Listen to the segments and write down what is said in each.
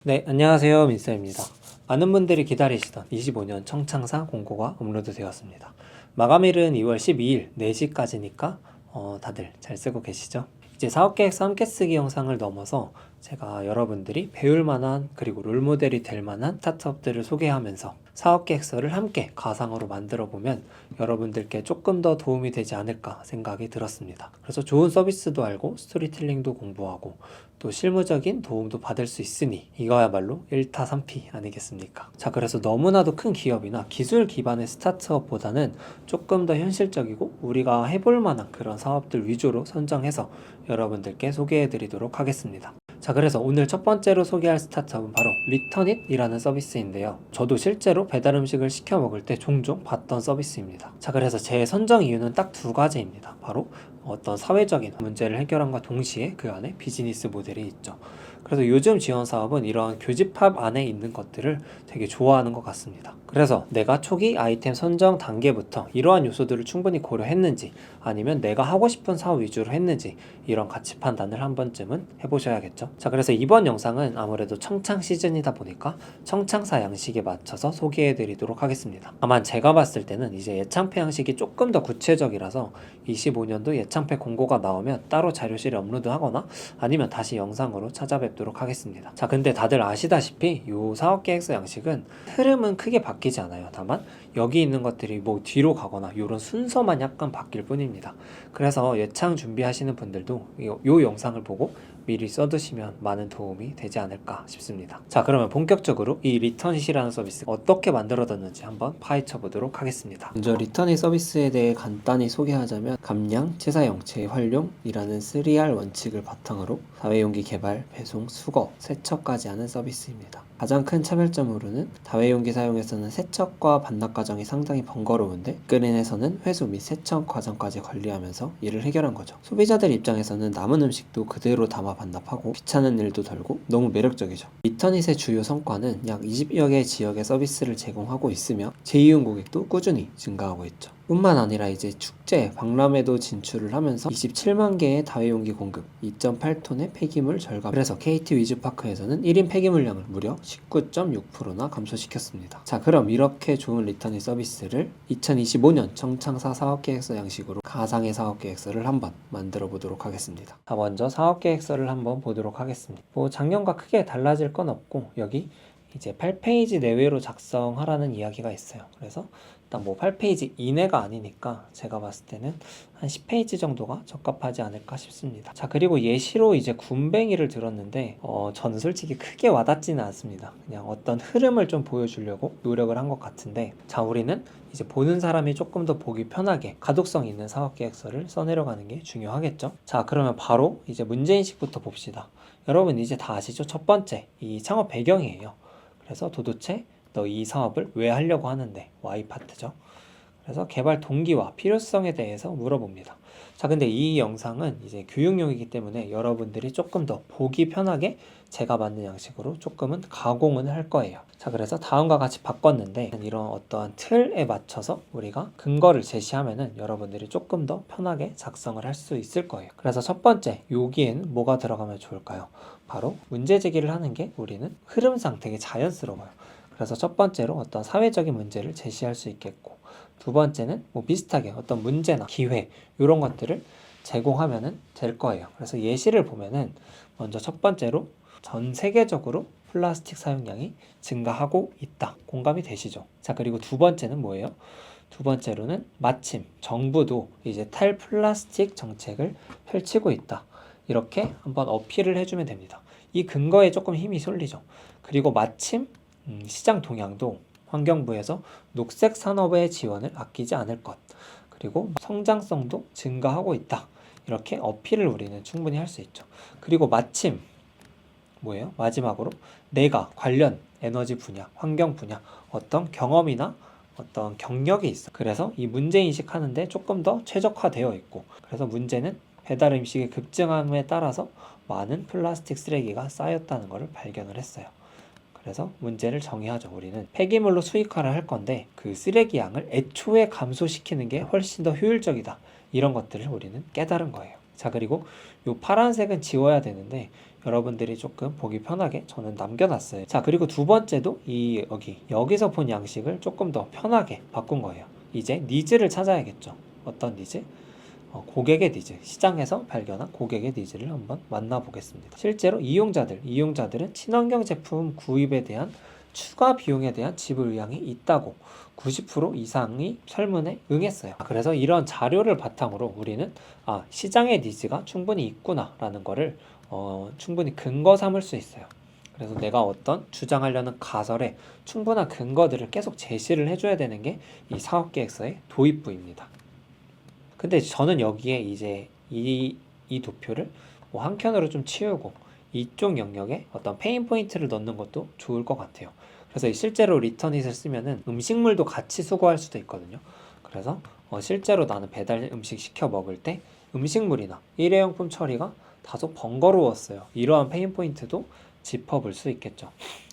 네, 안녕하세요. 민서입니다. 많은 분들이 기다리시던 25년 청창사 공고가 업로드 되었습니다. 마감일은 2월 12일 4시까지니까 다들 잘 쓰고 계시죠? 이제 사업계획서 함께 쓰기 영상을 넘어서 제가 여러분들이 배울 만한 그리고 롤모델이 될 만한 스타트업들을 소개하면서 사업계획서를 함께 가상으로 만들어 보면 여러분들께 조금 더 도움이 되지 않을까 생각이 들었습니다. 그래서 좋은 서비스도 알고 스토리텔링도 공부하고 또 실무적인 도움도 받을 수 있으니 이거야말로 1타 3피 아니겠습니까? 자, 그래서 너무나도 큰 기업이나 기술 기반의 스타트업보다는 조금 더 현실적이고 우리가 해볼 만한 그런 사업들 위주로 선정해서 여러분들께 소개해 드리도록 하겠습니다. 자, 그래서 오늘 첫 번째로 소개할 스타트업은 바로 리터닛이라는 서비스인데요. 저도 실제로 배달 음식을 시켜 먹을 때 종종 봤던 서비스입니다. 자, 그래서 제 선정 이유는 딱 두 가지입니다. 바로 어떤 사회적인 문제를 해결함과 동시에 그 안에 비즈니스 모델이 있죠. 그래서 요즘 지원 사업은 이런 교집합 안에 있는 것들을 되게 좋아하는 것 같습니다. 그래서 내가 초기 아이템 선정 단계부터 이러한 요소들을 충분히 고려했는지 아니면 내가 하고 싶은 사업 위주로 했는지 이런 가치 판단을 한 번쯤은 해보셔야겠죠. 자, 그래서 이번 영상은 아무래도 청창 시즌이다 보니까 청창사 양식에 맞춰서 소개해드리도록 하겠습니다. 다만 제가 봤을 때는 이제 예창패 양식이 조금 더 구체적이라서 25년도 예창패 공고가 나오면 따로 자료실에 업로드하거나 아니면 다시 영상으로 찾아뵙도록 하겠습니다. 자, 근데 다들 아시다시피 이 사업계획서 양식은 흐름은 크게 바뀌지 않아요. 다만 여기 있는 것들이 뭐 뒤로 가거나 이런 순서만 약간 바뀔 뿐입니다. 그래서 예창 준비하시는 분들도 이 영상을 보고 미리 써두시면 많은 도움이 되지 않을까 싶습니다. 자, 그러면 본격적으로 이 리턴잇이라는 서비스 어떻게 만들어졌는지 한번 파헤쳐 보도록 하겠습니다. 먼저 리턴잇 서비스에 대해 간단히 소개하자면 감량, 재사용, 재활용이라는 3R 원칙을 바탕으로 다회용기 개발, 배송, 수거, 세척까지 하는 서비스입니다. 가장 큰 차별점으로는 다회용기 사용에서는 세척과 반납 과정이 상당히 번거로운데 끈인에서는 회수 및 세척 과정까지 관리하면서 이를 해결한 거죠. 소비자들 입장에서는 남은 음식도 그대로 담아 반납하고 귀찮은 일도 덜고 너무 매력적이죠. 리터닛의 주요 성과는 약 20여 개 지역의 서비스를 제공하고 있으며 재이용 고객도 꾸준히 증가하고 있죠. 뿐만 아니라 이제 축제, 박람회도 진출을 하면서 27만 개의 다회용기 공급, 2.8톤의 폐기물 절감. 그래서 KT 위즈파크에서는 1인 폐기물량을 무려 19.6%나 감소시켰습니다. 자, 그럼 이렇게 좋은 리터닛 서비스를 2025년 청창사 사업계획서 양식으로 가상의 사업계획서를 한번 만들어 보도록 하겠습니다. 자, 먼저 사업계획서를 한번 보도록 하겠습니다. 뭐 작년과 크게 달라질 건 없고 여기 이제 8페이지 내외로 작성하라는 이야기가 있어요. 그래서 일단 뭐 8페이지 이내가 아니니까 제가 봤을 때는 한 10페이지 정도가 적합하지 않을까 싶습니다. 자, 그리고 예시로 이제 군뱅이를 들었는데 저는 솔직히 크게 와닿지는 않습니다. 그냥 어떤 흐름을 좀 보여주려고 노력을 한 것 같은데, 자, 우리는 이제 보는 사람이 조금 더 보기 편하게 가독성 있는 사업계획서를 써내려가는 게 중요하겠죠. 자, 그러면 바로 이제 문제인식부터 봅시다. 여러분 이제 다 아시죠? 첫 번째, 이 창업 배경이에요. 그래서 도대체 너 이 사업을 왜 하려고 하는데? Y 파트죠. 그래서 개발 동기와 필요성에 대해서 물어봅니다. 자, 근데 이 영상은 이제 교육용이기 때문에 여러분들이 조금 더 보기 편하게 제가 만든 양식으로 조금은 가공은 할 거예요. 자, 그래서 다음과 같이 바꿨는데 이런 어떠한 틀에 맞춰서 우리가 근거를 제시하면은 여러분들이 조금 더 편하게 작성을 할 수 있을 거예요. 그래서 첫 번째, 여기에는 뭐가 들어가면 좋을까요? 바로 문제 제기를 하는 게 우리는 흐름상 되게 자연스러워요. 그래서 첫 번째로 어떤 사회적인 문제를 제시할 수 있겠고, 두 번째는 뭐 비슷하게 어떤 문제나 기회 이런 것들을 제공하면은 될 거예요. 그래서 예시를 보면은 먼저 첫 번째로 전 세계적으로 플라스틱 사용량이 증가하고 있다. 공감이 되시죠? 자, 그리고 두 번째는 뭐예요? 두 번째로는 마침 정부도 이제 탈플라스틱 정책을 펼치고 있다. 이렇게 한번 어필을 해주면 됩니다. 이 근거에 조금 힘이 쏠리죠. 그리고 마침 시장 동향도 환경부에서 녹색 산업의 지원을 아끼지 않을 것, 그리고 성장성도 증가하고 있다. 이렇게 어필을 우리는 충분히 할 수 있죠. 그리고 마침 뭐예요? 마지막으로 내가 관련 에너지 분야, 환경 분야 어떤 경험이나 어떤 경력이 있어. 그래서 이 문제 인식하는데 조금 더 최적화되어 있고, 그래서 문제는 배달 음식의 급증함에 따라서 많은 플라스틱 쓰레기가 쌓였다는 것을 발견을 했어요. 그래서 문제를 정의하죠. 우리는 폐기물로 수익화를 할 건데 그 쓰레기 양을 애초에 감소시키는 게 훨씬 더 효율적이다. 이런 것들을 우리는 깨달은 거예요. 자, 그리고 요 파란색은 지워야 되는데 여러분들이 조금 보기 편하게 저는 남겨놨어요. 자, 그리고 두 번째도 여기서 본 양식을 조금 더 편하게 바꾼 거예요. 이제 니즈를 찾아야겠죠. 어떤 니즈? 고객의 니즈, 시장에서 발견한 고객의 니즈를 한번 만나보겠습니다. 실제로 이용자들은 친환경 제품 구입에 대한 추가 비용에 대한 지불 의향이 있다고 90% 이상이 설문에 응했어요. 그래서 이런 자료를 바탕으로 우리는 시장의 니즈가 충분히 있구나 라는 거를 충분히 근거 삼을 수 있어요. 그래서 내가 어떤 주장하려는 가설에 충분한 근거들을 계속 제시를 해줘야 되는 게 이 사업계획서의 도입부입니다. 근데 저는 여기에 이제 이 도표를 뭐 한켠으로 좀 치우고 이쪽 영역에 어떤 페인 포인트를 넣는 것도 좋을 것 같아요. 그래서 실제로 리터닛을 쓰면은 음식물도 같이 수거할 수도 있거든요. 그래서 실제로 나는 배달 음식 시켜 먹을 때 음식물이나 일회용품 처리가 다소 번거로웠어요. 이러한 페인 포인트도 짚어볼 수 있겠죠.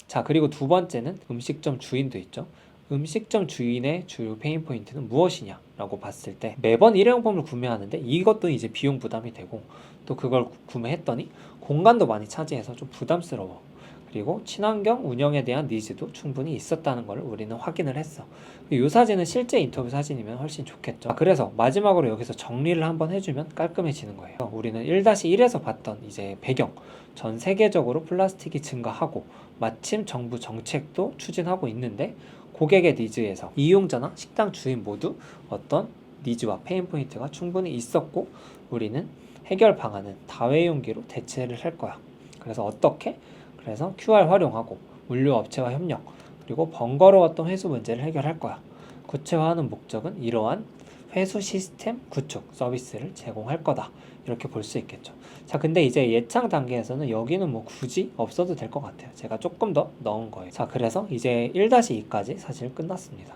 자, 그리고 두 번째는 음식점 주인도 있죠. 음식점 주인의 주요 페인 포인트는 무엇이냐라고 봤을 때 매번 일회용품을 구매하는데 이것도 이제 비용 부담이 되고 또 그걸 구매했더니 공간도 많이 차지해서 좀 부담스러워. 그리고 친환경 운영에 대한 니즈도 충분히 있었다는 걸 우리는 확인을 했어. 이 사진은 실제 인터뷰 사진이면 훨씬 좋겠죠. 그래서 마지막으로 여기서 정리를 한번 해주면 깔끔해지는 거예요. 우리는 1-1에서 봤던 이제 배경, 전 세계적으로 플라스틱이 증가하고 마침 정부 정책도 추진하고 있는데 고객의 니즈에서 이용자나 식당 주인 모두 어떤 니즈와 페인 포인트가 충분히 있었고 우리는 해결 방안은 다회용기로 대체를 할 거야. 그래서 어떻게? 그래서 QR 활용하고 물류업체와 협력 그리고 번거로웠던 회수 문제를 해결할 거야. 구체화하는 목적은 이러한 회수 시스템 구축 서비스를 제공할 거다. 이렇게 볼 수 있겠죠. 자, 근데 이제 예창 단계에서는 여기는 뭐 굳이 없어도 될 것 같아요. 제가 조금 더 넣은 거예요. 자, 그래서 이제 1-2까지 사실 끝났습니다.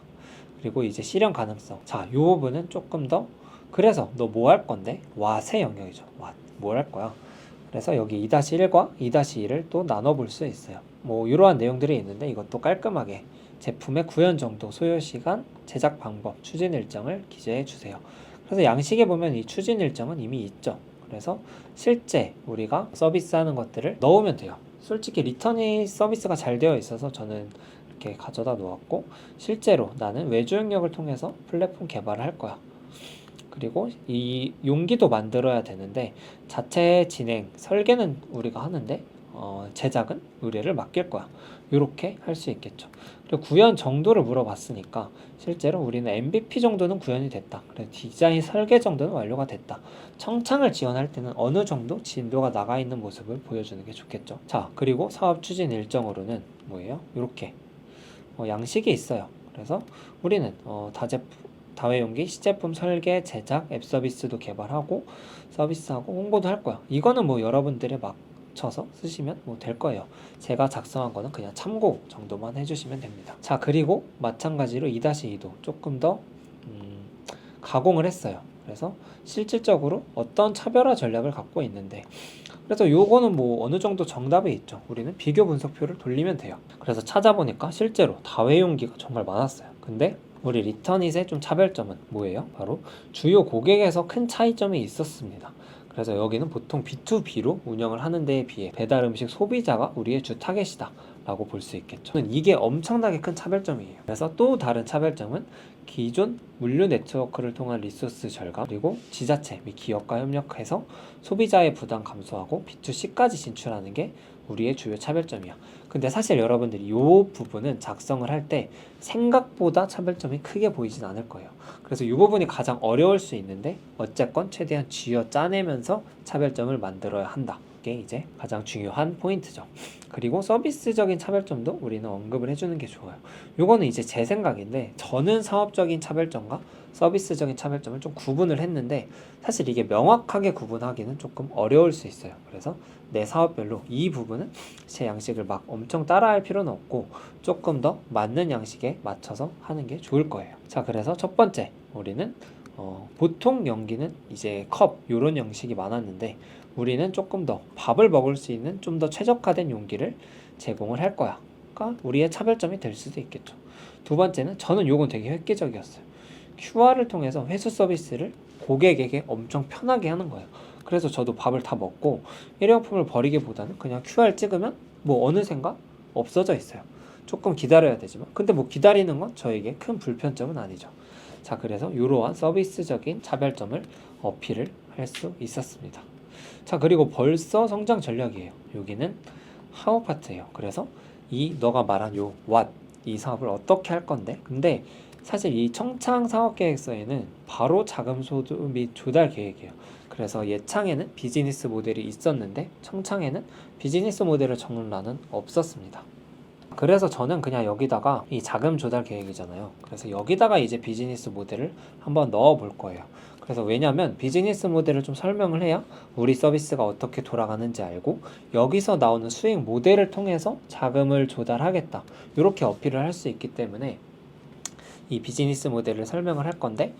그리고 이제 실현 가능성. 자, 이 부분은 조금 더 그래서 너 뭐 할 건데? 왓의 영역이죠. 뭘 할 거야? 그래서 여기 2-1과 2-2를 또 나눠볼 수 있어요. 뭐 이러한 내용들이 있는데 이것도 깔끔하게 제품의 구현 정도, 소요 시간, 제작 방법, 추진 일정을 기재해 주세요. 그래서 양식에 보면 이 추진 일정은 이미 있죠. 그래서 실제 우리가 서비스하는 것들을 넣으면 돼요. 솔직히 리터닛 서비스가 잘 되어 있어서 저는 이렇게 가져다 놓았고 실제로 나는 외주 영역을 통해서 플랫폼 개발을 할 거야. 그리고 이 용기도 만들어야 되는데 자체 진행, 설계는 우리가 하는데 제작은 의뢰를 맡길 거야. 이렇게 할 수 있겠죠. 그리고 구현 정도를 물어봤으니까 실제로 우리는 MVP 정도는 구현이 됐다. 그래서 디자인 설계 정도는 완료가 됐다. 청창을 지원할 때는 어느 정도 진도가 나가 있는 모습을 보여주는 게 좋겠죠. 자, 그리고 사업 추진 일정으로는 뭐예요? 이렇게 양식이 있어요. 그래서 우리는 다회용기, 시제품 설계, 제작, 앱 서비스도 개발하고 서비스하고 홍보도 할 거야. 이거는 뭐 여러분들이 맞춰서 쓰시면 뭐 될 거예요. 제가 작성한 거는 그냥 참고 정도만 해주시면 됩니다. 자, 그리고 마찬가지로 2-2도 조금 더 가공을 했어요. 그래서 실질적으로 어떤 차별화 전략을 갖고 있는데 그래서 요거는 뭐 어느 정도 정답이 있죠. 우리는 비교 분석표를 돌리면 돼요. 그래서 찾아보니까 실제로 다회용기가 정말 많았어요. 근데 우리 리터닛의 좀 차별점은 뭐예요? 바로 주요 고객에서 큰 차이점이 있었습니다. 그래서 여기는 보통 B2B로 운영을 하는 데에 비해 배달 음식 소비자가 우리의 주 타겟이다 라고 볼 수 있겠죠. 이게 엄청나게 큰 차별점이에요. 그래서 또 다른 차별점은 기존 물류 네트워크를 통한 리소스 절감 그리고 지자체 및 기업과 협력해서 소비자의 부담 감소하고 B2C까지 진출하는 게 우리의 주요 차별점이야. 근데 사실 여러분들이 이 부분은 작성을 할 때 생각보다 차별점이 크게 보이진 않을 거예요. 그래서 이 부분이 가장 어려울 수 있는데 어쨌건 최대한 쥐어 짜내면서 차별점을 만들어야 한다. 게 이제 가장 중요한 포인트죠. 그리고 서비스적인 차별점도 우리는 언급을 해주는 게 좋아요. 요거는 이제 제 생각인데 저는 사업적인 차별점과 서비스적인 차별점을 좀 구분을 했는데 사실 이게 명확하게 구분하기는 조금 어려울 수 있어요. 그래서 내 사업별로 이 부분은 제 양식을 막 엄청 따라할 필요는 없고 조금 더 맞는 양식에 맞춰서 하는 게 좋을 거예요. 자, 그래서 첫 번째 우리는 보통 용기는 이제 컵 요런 형식이 많았는데 우리는 조금 더 밥을 먹을 수 있는 좀 더 최적화된 용기를 제공을 할 거야. 그러니까 우리의 차별점이 될 수도 있겠죠. 두 번째는 저는 요건 되게 획기적이었어요. QR을 통해서 회수 서비스를 고객에게 엄청 편하게 하는 거예요. 그래서 저도 밥을 다 먹고 일회용품을 버리기보다는 그냥 QR 찍으면 뭐 어느샌가 없어져 있어요. 조금 기다려야 되지만, 근데 뭐 기다리는 건 저에게 큰 불편점은 아니죠. 자, 그래서 이러한 서비스적인 차별점을 어필을 할 수 있었습니다. 자, 그리고 벌써 성장 전략이에요. 여기는 how 파트예요. 그래서 이 너가 말한 요 what 이 사업을 어떻게 할 건데, 근데 사실 이 청창 사업계획서에는 바로 자금 소득 및 조달 계획이에요. 그래서 예창에는 비즈니스 모델이 있었는데 청창에는 비즈니스 모델을 적는 란은 없었습니다. 그래서 저는 그냥 여기다가 이 자금 조달 계획이잖아요. 그래서 여기다가 이제 비즈니스 모델을 한번 넣어 볼 거예요. 그래서 왜냐면 비즈니스 모델을 좀 설명을 해야 우리 서비스가 어떻게 돌아가는지 알고 여기서 나오는 수익 모델을 통해서 자금을 조달하겠다, 이렇게 어필을 할 수 있기 때문에 이 비즈니스 모델을 설명을 할 건데,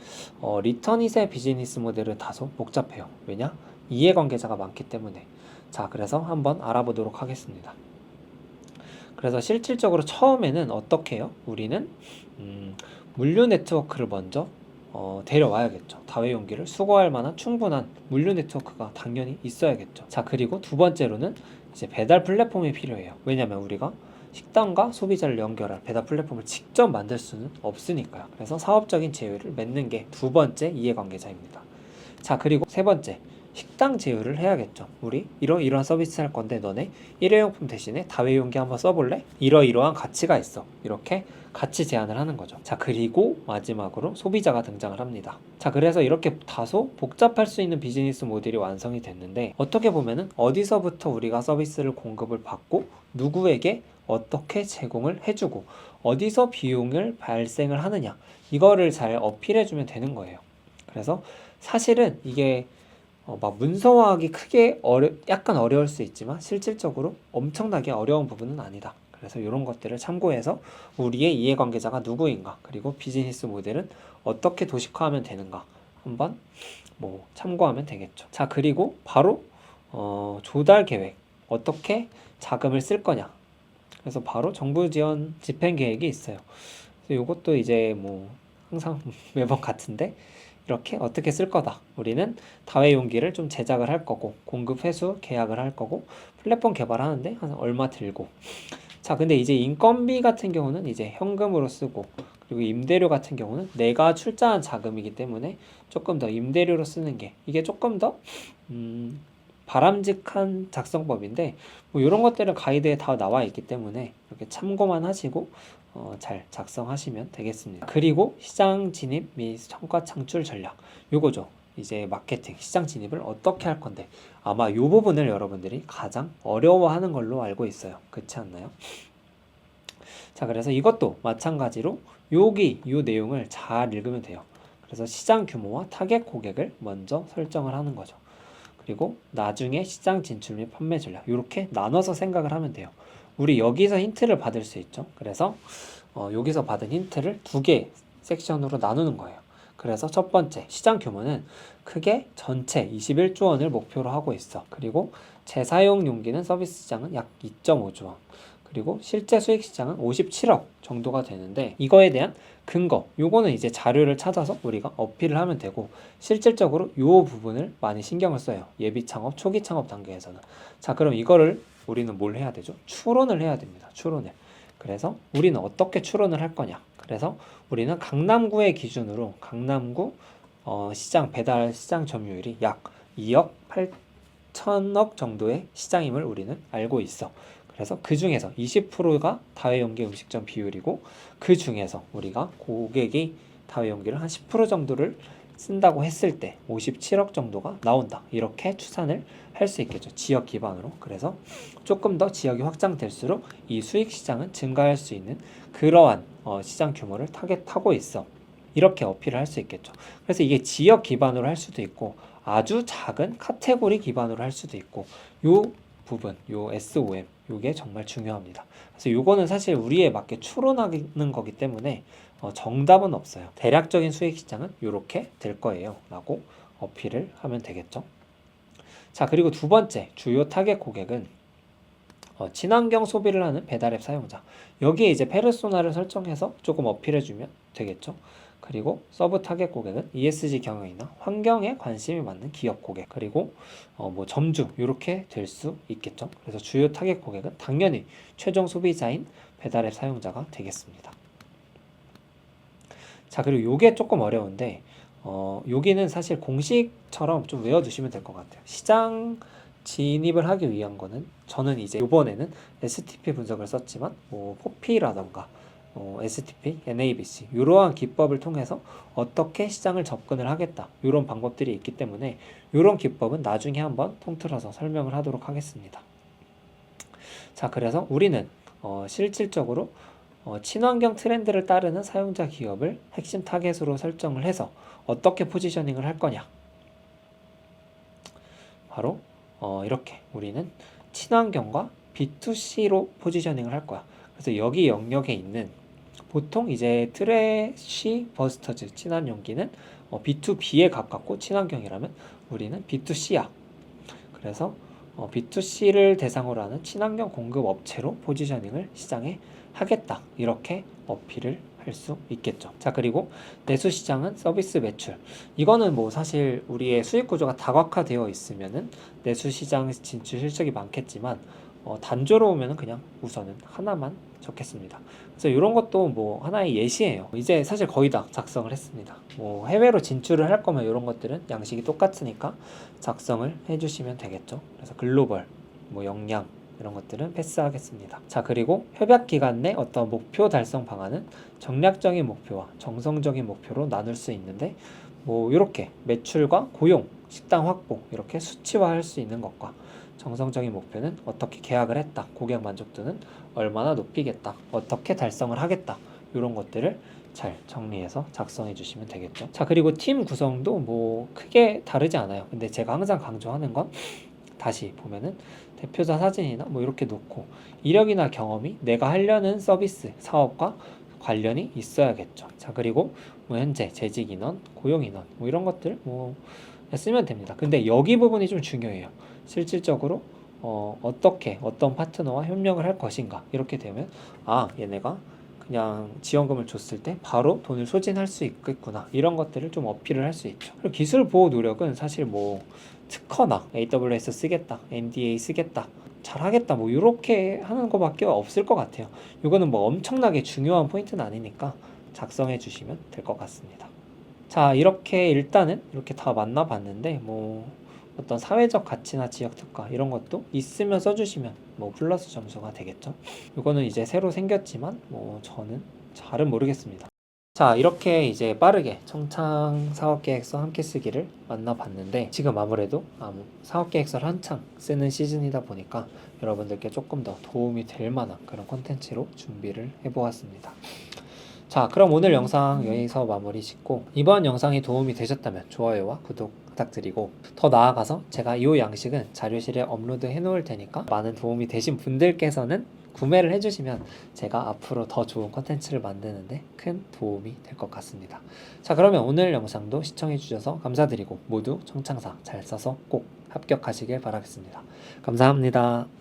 리터닛의 비즈니스 모델은 다소 복잡해요. 왜냐? 이해관계자가 많기 때문에. 자, 그래서 한번 알아보도록 하겠습니다. 그래서 실질적으로 처음에는 어떻게 해요? 우리는 물류 네트워크를 먼저 데려와야겠죠. 다회용기를 수거할 만한 충분한 물류 네트워크가 당연히 있어야겠죠. 자, 그리고 두 번째로는 이제 배달 플랫폼이 필요해요. 왜냐면 우리가 식당과 소비자를 연결할 배달 플랫폼을 직접 만들 수는 없으니까요. 그래서 사업적인 제휴를 맺는 게 두 번째 이해관계자입니다. 자, 그리고 세 번째, 식당 제휴를 해야겠죠. 우리 이러이러한 서비스 할 건데 너네 일회용품 대신에 다회용기 한번 써볼래? 이러이러한 가치가 있어. 이렇게 같이 제안을 하는 거죠. 자, 그리고 마지막으로 소비자가 등장을 합니다. 자, 그래서 이렇게 다소 복잡할 수 있는 비즈니스 모델이 완성이 됐는데, 어떻게 보면은 어디서부터 우리가 서비스를 공급을 받고 누구에게 어떻게 제공을 해주고 어디서 비용을 발생을 하느냐, 이거를 잘 어필해주면 되는 거예요. 그래서 사실은 이게 막 문서화하기 크게 약간 어려울 수 있지만 실질적으로 엄청나게 어려운 부분은 아니다. 그래서 이런 것들을 참고해서 우리의 이해관계자가 누구인가, 그리고 비즈니스 모델은 어떻게 도식화하면 되는가 한번 뭐 참고하면 되겠죠. 자, 그리고 바로 조달 계획, 어떻게 자금을 쓸 거냐. 그래서 바로 정부 지원 집행 계획이 있어요. 그래서 이것도 이제 뭐 항상 매번 같은데, 이렇게 어떻게 쓸 거다. 우리는 다회용기를 좀 제작을 할 거고, 공급 회수 계약을 할 거고, 플랫폼 개발하는데 한 얼마 들고. 자, 근데 이제 인건비 같은 경우는 이제 현금으로 쓰고, 그리고 임대료 같은 경우는 내가 출자한 자금이기 때문에 조금 더 임대료로 쓰는 게 이게 조금 더 바람직한 작성법인데, 뭐 이런 것들은 가이드에 다 나와 있기 때문에 이렇게 참고만 하시고 잘 작성하시면 되겠습니다. 그리고 시장 진입 및 성과 창출 전략, 요거죠. 이제 마케팅, 시장 진입을 어떻게 할 건데, 아마 이 부분을 여러분들이 가장 어려워하는 걸로 알고 있어요. 그렇지 않나요? 자, 그래서 이것도 마찬가지로 여기 이 내용을 잘 읽으면 돼요. 그래서 시장 규모와 타겟 고객을 먼저 설정을 하는 거죠. 그리고 나중에 시장 진출 및 판매 전략, 이렇게 나눠서 생각을 하면 돼요. 우리 여기서 힌트를 받을 수 있죠. 그래서 여기서 받은 힌트를 두 개 섹션으로 나누는 거예요. 그래서 첫 번째, 시장 규모는 크게 전체 21조 원을 목표로 하고 있어. 그리고 재사용 용기는 서비스 시장은 약 2.5조 원. 그리고 실제 수익 시장은 57억 정도가 되는데, 이거에 대한 근거, 요거는 이제 자료를 찾아서 우리가 어필을 하면 되고, 실질적으로 요 부분을 많이 신경을 써요. 예비 창업, 초기 창업 단계에서는. 자, 그럼 이거를 우리는 뭘 해야 되죠? 추론을 해야 됩니다. 추론을. 그래서 우리는 어떻게 추론을 할 거냐? 그래서 우리는 강남구의 기준으로 강남구 시장 배달 시장 점유율이 약 2억 8천억 정도의 시장임을 우리는 알고 있어. 그래서 그 중에서 20%가 다회용기 음식점 비율이고, 그 중에서 우리가 고객이 다회용기를 한 10% 정도를 쓴다고 했을 때 57억 정도가 나온다. 이렇게 추산을 할 수 있겠죠. 지역 기반으로. 그래서 조금 더 지역이 확장될수록 이 수익 시장은 증가할 수 있는 그러한 시장 규모를 타겟하고 있어. 이렇게 어필을 할 수 있겠죠. 그래서 이게 지역 기반으로 할 수도 있고, 아주 작은 카테고리 기반으로 할 수도 있고, 요 부분, 요 SOM, 요게 정말 중요합니다. 그래서 요거는 사실 우리에 맞게 추론하는 거기 때문에 정답은 없어요. 대략적인 수익 시장은 요렇게 될 거예요 라고 어필을 하면 되겠죠. 자, 그리고 두 번째 주요 타겟 고객은 친환경 소비를 하는 배달앱 사용자. 여기에 이제 페르소나를 설정해서 조금 어필해주면 되겠죠. 그리고 서브 타겟 고객은 ESG 경영이나 환경에 관심이 많은 기업 고객, 그리고 뭐 점주 이렇게 될 수 있겠죠. 그래서 주요 타겟 고객은 당연히 최종 소비자인 배달앱 사용자가 되겠습니다. 자, 그리고 요게 조금 어려운데 여기는 사실 공식처럼 좀 외워두시면 될 것 같아요. 시장 진입을 하기 위한 거는 저는 이제 이번에는 STP 분석을 썼지만 뭐 포피라던가 STP, NABC 이러한 기법을 통해서 어떻게 시장을 접근을 하겠다 이런 방법들이 있기 때문에 이런 기법은 나중에 한번 통틀어서 설명을 하도록 하겠습니다. 자, 그래서 우리는 실질적으로 친환경 트렌드를 따르는 사용자 기업을 핵심 타겟으로 설정을 해서 어떻게 포지셔닝을 할 거냐, 바로 이렇게 우리는 친환경과 B2C로 포지셔닝을 할 거야. 그래서 여기 영역에 있는 보통 이제 트래쉬 버스터즈 친환용기는 B2B에 가깝고 친환경이라면 우리는 B2C야. 그래서 B2C를 대상으로 하는 친환경 공급 업체로 포지셔닝을 시장에 하겠다. 이렇게 어필을 할 수 있겠죠. 자, 그리고 내수 시장은 서비스 매출. 이거는 뭐 사실 우리의 수익 구조가 다각화되어 있으면은 내수 시장 진출 실적이 많겠지만 단조로 오면은 그냥 우선은 하나만 적겠습니다. 그래서 이런 것도 뭐 하나의 예시예요. 이제 사실 거의 다 작성을 했습니다. 뭐 해외로 진출을 할 거면 이런 것들은 양식이 똑같으니까 작성을 해주시면 되겠죠. 그래서 글로벌, 뭐 역량 이런 것들은 패스하겠습니다. 자, 그리고 협약 기간 내 어떤 목표 달성 방안은 정략적인 목표와 정성적인 목표로 나눌 수 있는데 뭐 이렇게 매출과 고용, 식당 확보 이렇게 수치화할 수 있는 것과 정성적인 목표는 어떻게 계약을 했다, 고객 만족도는 얼마나 높이겠다, 어떻게 달성을 하겠다 이런 것들을 잘 정리해서 작성해 주시면 되겠죠. 자, 그리고 팀 구성도 뭐 크게 다르지 않아요. 근데 제가 항상 강조하는 건 다시 보면은 대표자 사진이나 뭐 이렇게 놓고 이력이나 경험이 내가 하려는 서비스, 사업과 관련이 있어야겠죠. 자, 그리고 뭐 현재 재직 인원, 고용 인원 뭐 이런 것들 뭐 쓰면 됩니다. 근데 여기 부분이 좀 중요해요. 실질적으로 어떻게 어떤 파트너와 협력을 할 것인가 이렇게 되면 얘네가 그냥 지원금을 줬을 때 바로 돈을 소진할 수 있겠구나 이런 것들을 좀 어필을 할 수 있죠. 그리고 기술 보호 노력은 사실 뭐 특허나 AWS 쓰겠다, NDA 쓰겠다, 잘하겠다 뭐 이렇게 하는 거밖에 없을 것 같아요. 이거는 뭐 엄청나게 중요한 포인트는 아니니까 작성해 주시면 될 것 같습니다. 자, 이렇게 일단은 이렇게 다 만나봤는데 뭐 어떤 사회적 가치나 지역 특화 이런 것도 있으면 써주시면 뭐 플러스 점수가 되겠죠. 이거는 이제 새로 생겼지만 뭐 저는 잘은 모르겠습니다. 자, 이렇게 이제 빠르게 청창 사업계획서 함께 쓰기를 만나봤는데 지금 아무래도 사업계획서를 한창 쓰는 시즌이다 보니까 여러분들께 조금 더 도움이 될 만한 그런 콘텐츠로 준비를 해보았습니다. 자, 그럼 오늘 영상 여기서 마무리 짓고 이번 영상이 도움이 되셨다면 좋아요와 구독 부탁드리고 더 나아가서 제가 이 양식은 자료실에 업로드 해 놓을 테니까 많은 도움이 되신 분들께서는 구매를 해주시면 제가 앞으로 더 좋은 컨텐츠를 만드는데 큰 도움이 될 것 같습니다. 자, 그러면 오늘 영상도 시청해 주셔서 감사드리고 모두 청창사 잘 써서 꼭 합격하시길 바라겠습니다. 감사합니다.